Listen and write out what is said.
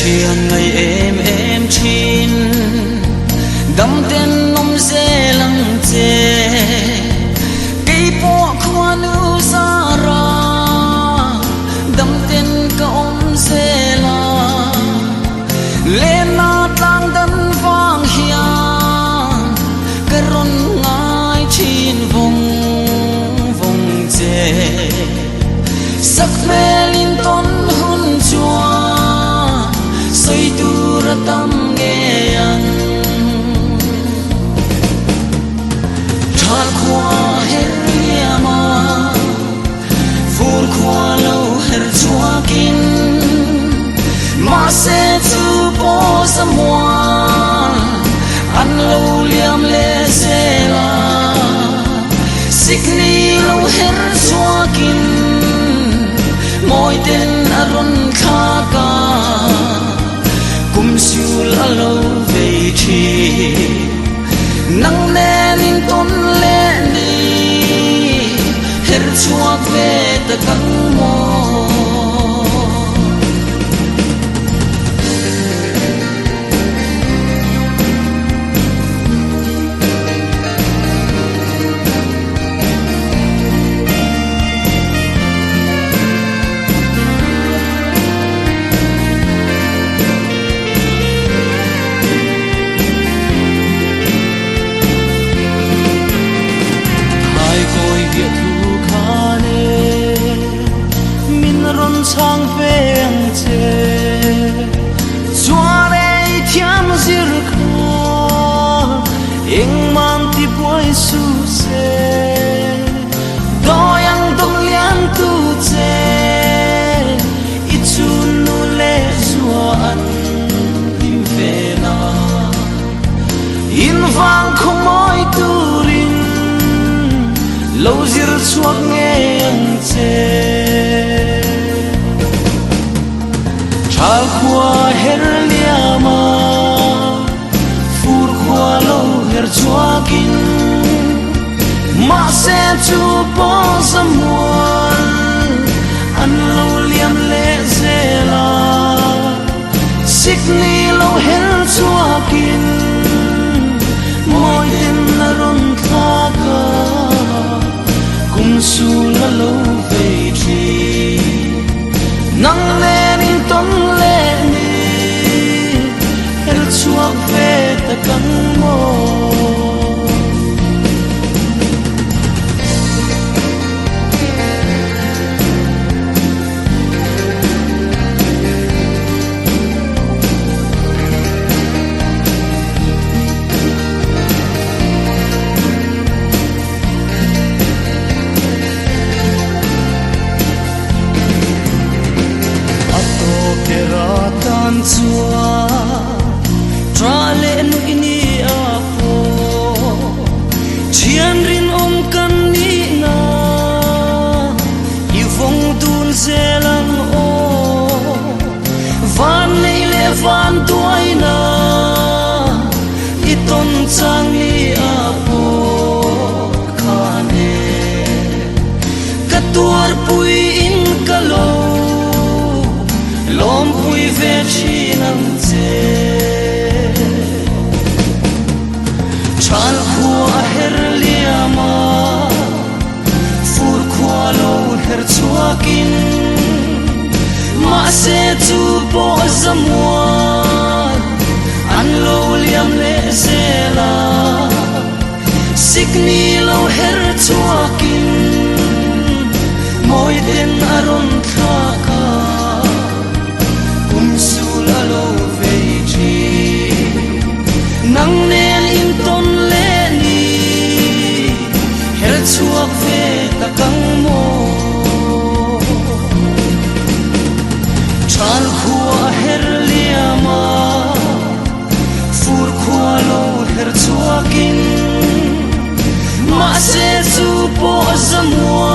chiang ngày em chín đâm tên nôm dê lăng dê cây po khoa nữ ra ra đâm tên cả ôm dê la lên na tang đâm vang hiang cái rôn ngai chín vùng vùng dê sắc mê linh tôn hun chua say tu ra tâm nghe ăn thar khoa her yama phur khoa lâu her chua kin ma se tu po samwa an lâu liam le se la sikni lâu her chua kin moi tên aron kha ka kum siul alo ve thi nang ne ning ton le ni her chuak ve ta kang mo sang veng che chua đây thiam zir kha ing man ti boy su se do yang dong lian tu che i chun nu le zuan lim ve na in vang không moi tu rin lâu zir chuak nghe ang che Chal khoa her liama fur khoa lo her chuakin ma se chu po samuan an lo liam le zela sikni lo her chuakin moi tin na ron kha ka kum su la lo ve chi nang le nin ton le ni her chuak ve ta kang mo tan chua tra le nu ini apo chian rin om kan ni na i vong dun zelang o van nei le van tuai na i ton chang ni apo khane katuar pui in kalo lom pui ve chi nang che chal khua her liama fur khua lo her chuakin ma se chu po zamwan an lo liam le zela sikni lo her chuakin moi den aron thaka nang nen in ton le ni her chuak ve ta kang mo chal khua her liama fur khua lo her chuakin ma se chu po zamwa